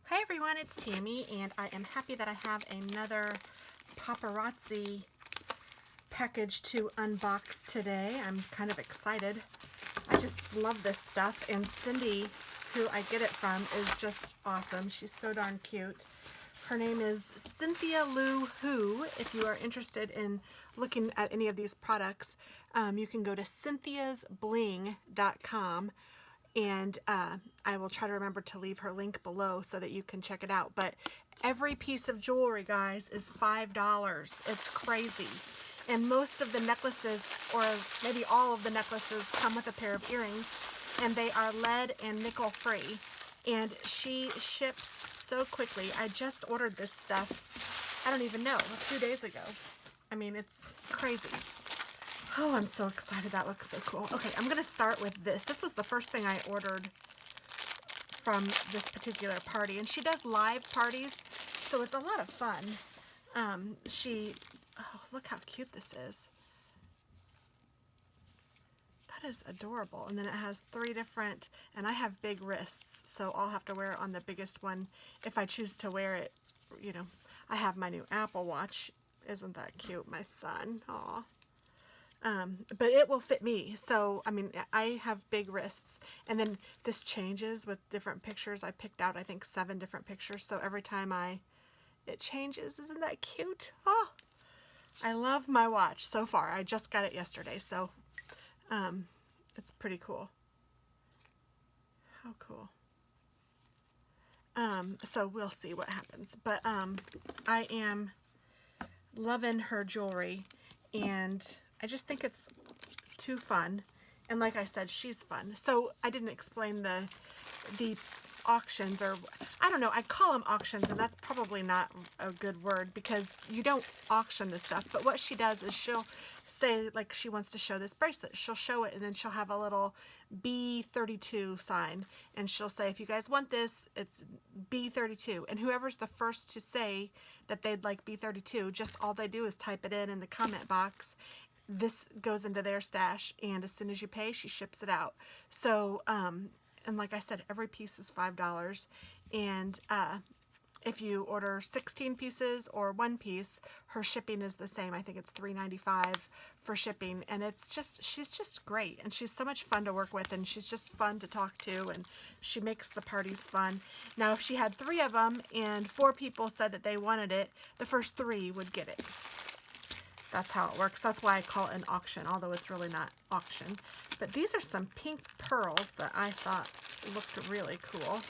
Hi everyone, it's Tammy, and I am happy that I have another paparazzi package to unbox today. I'm kind of excited. I just love this stuff, and Cindy, who I get it from, is just awesome. She's so darn cute. Her name is Cynthia Lou Who. If you are interested in looking at any of these products, you can go to cynthiasbling.com. And I will try to remember to leave her link below so that you can check it out. But every piece of jewelry, guys, is $5. It's crazy. And most of the necklaces, or maybe all of the necklaces, come with a pair of earrings, and they are lead and nickel free. And she ships so quickly. I just ordered this stuff, I don't even know, a few days ago. I mean, it's crazy. Oh, I'm so excited. That looks so cool. Okay, I'm going to start with this. This was the first thing I ordered from this particular party. And she does live parties, so it's a lot of fun. Oh, look how cute this is. That is adorable. And then it has 3 different, and I have big wrists, so I'll have to wear it on the biggest one if I choose to wear it. You know, I have my new Apple Watch. Isn't that cute, my son? Aw. But it will fit me. So, I mean, I have big wrists, and then this changes with different pictures. I picked out, I think, 7 different pictures. So every time it changes. Isn't that cute? Oh, I love my watch so far. I just got it yesterday. So, it's pretty cool. How cool. So we'll see what happens, but, I am loving her jewelry, and I just think it's too fun. And like I said, she's fun. So I didn't explain the auctions, or I don't know, I call them auctions, and that's probably not a good word because you don't auction this stuff. But what she does is she'll say, like, she wants to show this bracelet. She'll show it, and then she'll have a little B32 sign, and she'll say, if you guys want this, it's B32. And whoever's the first to say that they'd like B32, just all they do is type it in the comment box. This goes into their stash, and as soon as you pay, she ships it out. So, and like I said, every piece is $5, and if you order 16 pieces or 1 piece, her shipping is the same. I think it's $3.95 for shipping, and she's just great, and she's so much fun to work with, and she's just fun to talk to, and she makes the parties fun. Now, if she had 3 of them and 4 people said that they wanted it, the first 3 would get it. That's how it works. That's why I call it an auction, although it's really not auction. But these are some pink pearls that I thought looked really cool.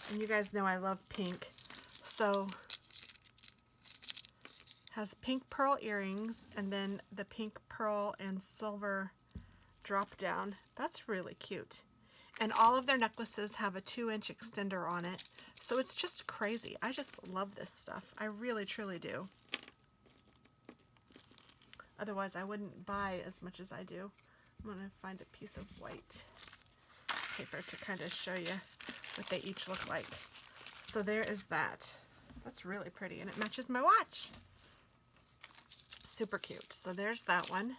And you guys know I love pink. So, has pink pearl earrings, and then the pink pearl and silver drop down. That's really cute. And all of their necklaces have a 2-inch extender on it. So it's just crazy. I just love this stuff. I really, truly do. Otherwise, I wouldn't buy as much as I do. I'm going to find a piece of white paper to kind of show you what they each look like. So there is that. That's really pretty, and it matches my watch. Super cute. So there's that one.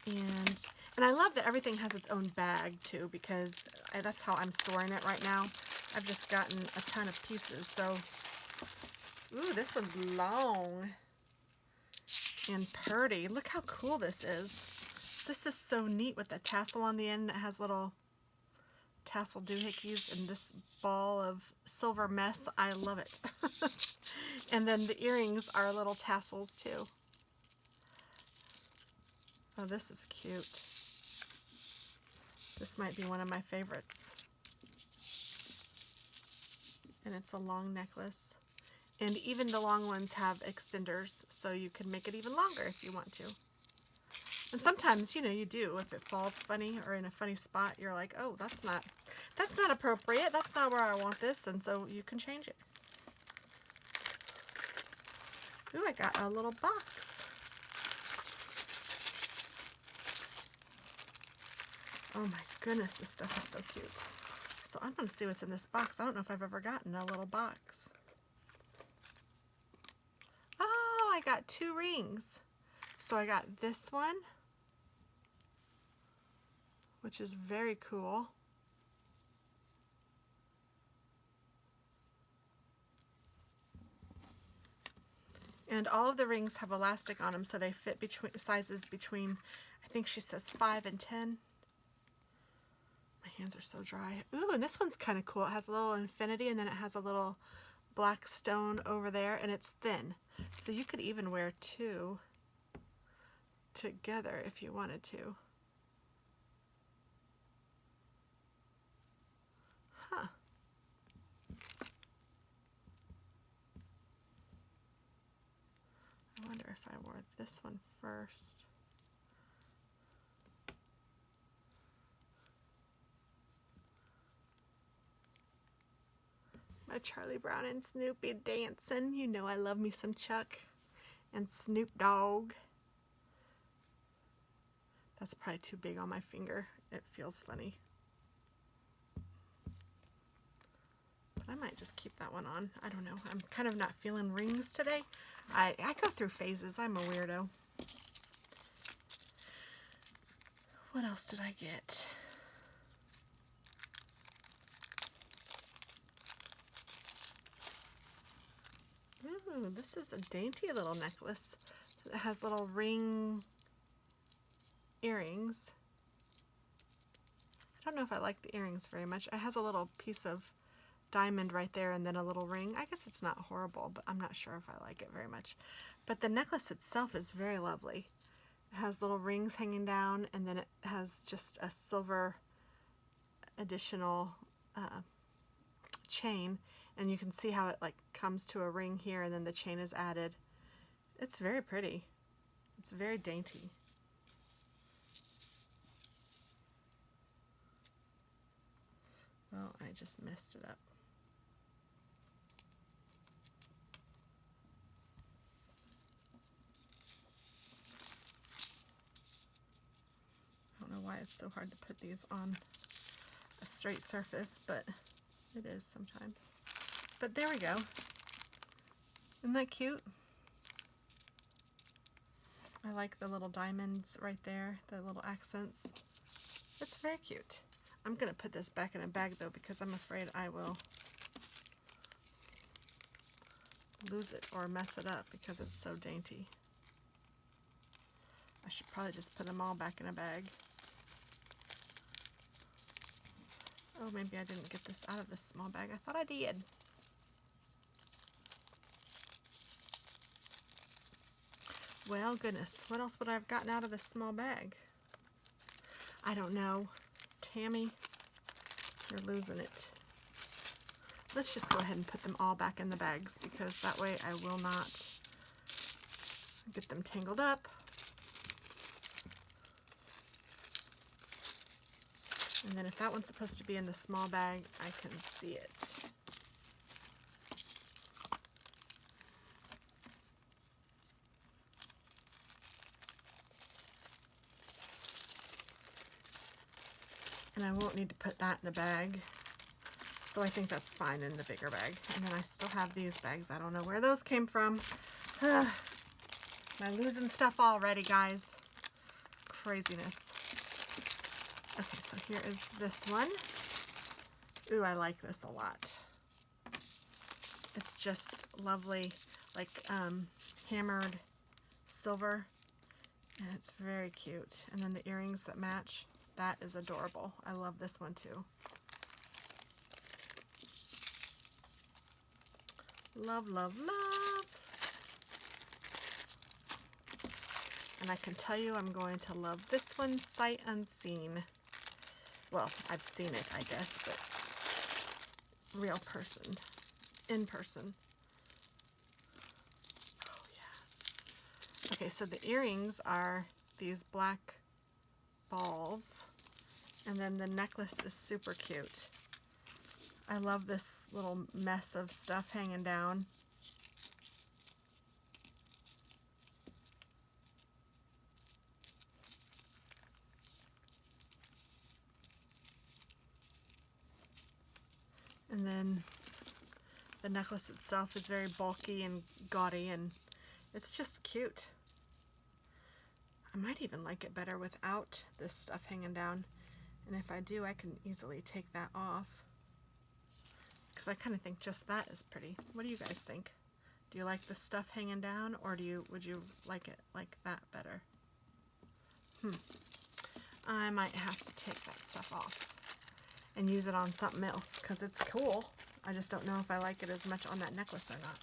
And I love that everything has its own bag, too, because that's how I'm storing it right now. I've just gotten a ton of pieces. So, ooh, this one's long and pretty. Look how cool this is. This is so neat with the tassel on the end. It has little tassel doohickeys and this ball of silver mess. I love it. And then the earrings are little tassels too. Oh, this is cute. This might be one of my favorites. And it's a long necklace. And even the long ones have extenders, so you can make it even longer if you want to. And sometimes, you know, you do. If it falls funny or in a funny spot, you're like, oh, that's not appropriate. That's not where I want this. And so you can change it. Ooh, I got a little box. Oh my goodness, this stuff is so cute. So I'm going to see what's in this box. I don't know if I've ever gotten a little box. Oh, I got 2 rings. So I got this one, which is very cool. And all of the rings have elastic on them, so they fit between sizes between, I think she says 5 and 10. My hands are so dry. Ooh, and this one's kind of cool. It has a little infinity, and then it has a little black stone over there, and it's thin. So you could even wear 2 together if you wanted to. Huh. I wonder if I wore this one first. My Charlie Brown and Snoopy dancing. You know I love me some Chuck and Snoop Dogg. That's probably too big on my finger. It feels funny. But I might just keep that one on. I don't know. I'm kind of not feeling rings today. I go through phases. I'm a weirdo. What else did I get? Ooh, this is a dainty little necklace. It has little ring earrings. I don't know if I like the earrings very much. It has a little piece of diamond right there and then a little ring. I guess it's not horrible, but I'm not sure if I like it very much. But the necklace itself is very lovely. It has little rings hanging down, and then it has just a silver additional chain, and you can see how it like comes to a ring here and then the chain is added. It's very pretty. It's very dainty. Well, I just messed it up. I don't know why it's so hard to put these on a straight surface, but it is sometimes. But there we go. Isn't that cute? I like the little diamonds right there, the little accents. It's very cute. I'm going to put this back in a bag though, because I'm afraid I will lose it or mess it up because it's so dainty. I should probably just put them all back in a bag. Oh, maybe I didn't get this out of this small bag. I thought I did. Well, goodness, what else would I have gotten out of this small bag? I don't know. Tammy, you're losing it. Let's just go ahead and put them all back in the bags, because that way I will not get them tangled up. And then if that one's supposed to be in the small bag, I can see it. And I won't need to put that in a bag. So I think that's fine in the bigger bag. And then I still have these bags. I don't know where those came from. I'm losing stuff already, guys. Craziness. Okay, so here is this one. Ooh, I like this a lot. It's just lovely, like hammered silver. And it's very cute. And then the earrings that match. That is adorable. I love this one too. Love, love, love. And I can tell you I'm going to love this one sight unseen. Well, I've seen it, I guess, but real person, in person. Oh yeah. Okay, so the earrings are these black balls, and then the necklace is super cute. I love this little mess of stuff hanging down. And then the necklace itself is very bulky and gaudy, and it's just cute. I might even like it better without this stuff hanging down. And if I do, I can easily take that off, because I kind of think just that is pretty. What do you guys think? Do you like the stuff hanging down, or would you like it like that better? I might have to take that stuff off and use it on something else because it's cool. I just don't know if I like it as much on that necklace or not.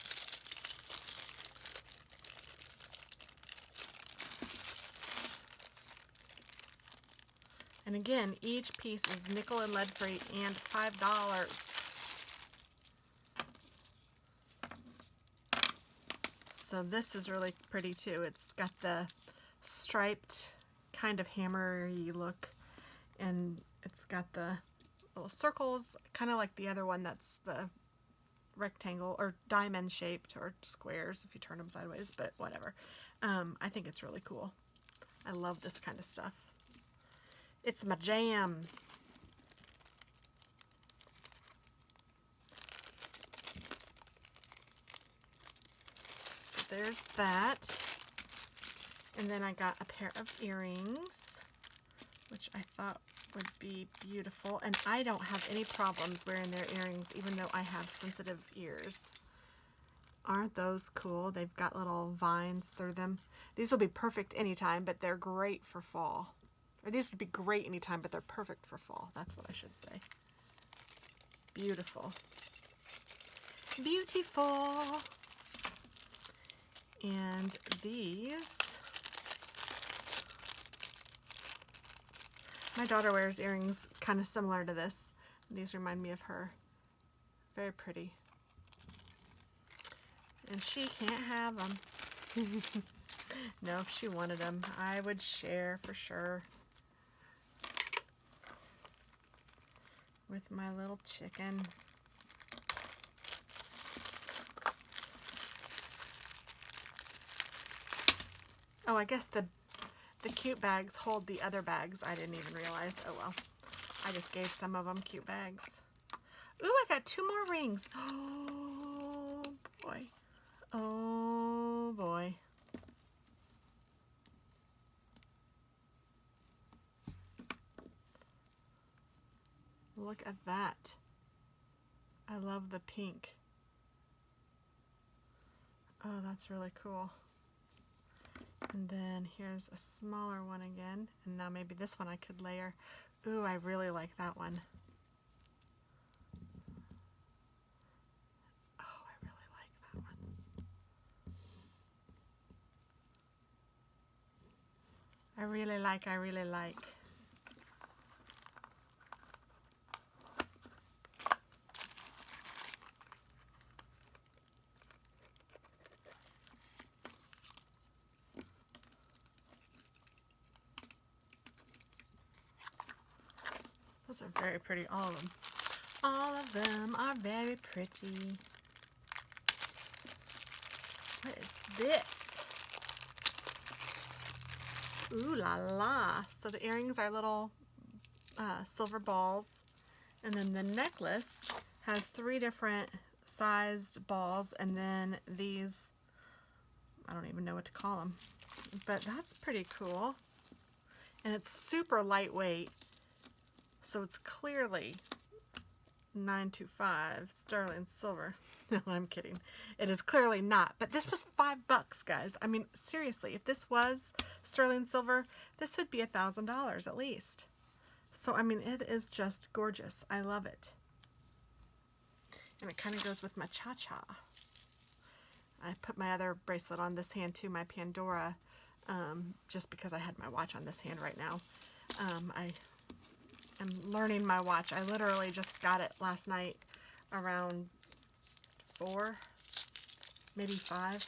And again, each piece is nickel and lead free and $5. So this is really pretty too. It's got the striped kind of hammery look, and it's got the little circles, kind of like the other one that's the rectangle or diamond shaped, or squares if you turn them sideways, but whatever. I think it's really cool. I love this kind of stuff. It's my jam. So there's that. And then I got a pair of earrings, which I thought would be beautiful. And I don't have any problems wearing their earrings, even though I have sensitive ears. Aren't those cool? They've got little vines through them. These will be perfect anytime, but they're great for fall. Or these would be great anytime, but they're perfect for fall. That's what I should say. Beautiful. Beautiful. And these, my daughter wears earrings kind of similar to this. These remind me of her. Very pretty. And she can't have them. No, if she wanted them, I would share for sure with my little chicken. Oh, I guess the cute bags hold the other bags. I didn't even realize. Oh well. I just gave some of them cute bags. Ooh, I got 2 more rings. Oh boy. Oh boy. Look at that. I love the pink. Oh, that's really cool. And then here's a smaller one again. And now maybe this one I could layer. Ooh, I really like that one. Oh, I really like that one. I really like. Those are very pretty, all of them. All of them are very pretty. What is this? Ooh la la. So the earrings are little silver balls. And then the necklace has 3 different sized balls. And then these, I don't even know what to call them. But that's pretty cool. And it's super lightweight. So it's clearly 925 sterling silver. No, I'm kidding. It is clearly not. But this was $5, guys. I mean, seriously, if this was sterling silver, this would be $1,000 at least. So, I mean, it is just gorgeous. I love it. And it kind of goes with my cha-cha. I put my other bracelet on this hand too, my Pandora, just because I had my watch on this hand right now. I am learning my watch. I literally just got it last night around 4, maybe 5.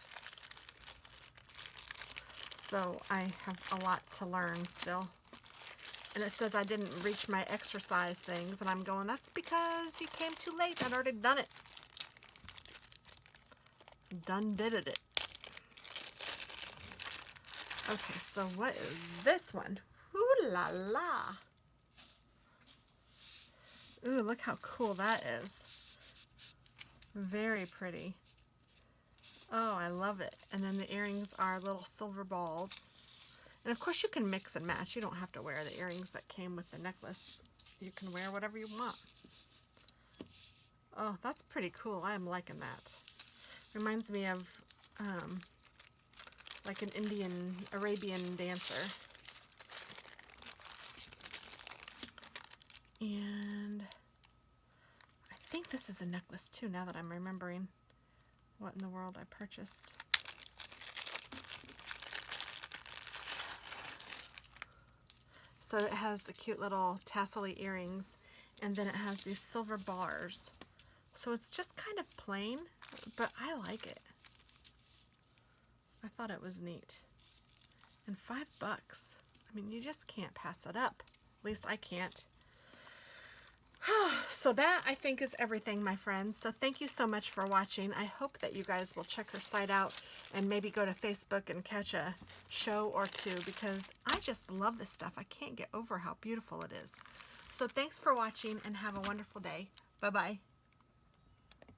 So I have a lot to learn still. And it says I didn't reach my exercise things, and I'm going, that's because you came too late. I'd already done it. Done did it. Okay, so what is this one? Ooh la la. Ooh, look how cool that is. Very pretty. Oh, I love it. And then the earrings are little silver balls. And of course you can mix and match. You don't have to wear the earrings that came with the necklace. You can wear whatever you want. Oh, that's pretty cool. I am liking that. Reminds me of like an Arabian dancer. And I think this is a necklace too, now that I'm remembering what in the world I purchased. So it has the cute little tassel-y earrings, and then it has these silver bars. So it's just kind of plain, but I like it. I thought it was neat. And $5. I mean, you just can't pass it up. At least I can't. So that, I think, is everything, my friends. So thank you so much for watching. I hope that you guys will check her site out and maybe go to Facebook and catch a show or two, because I just love this stuff. I can't get over how beautiful it is. So thanks for watching and have a wonderful day. Bye-bye.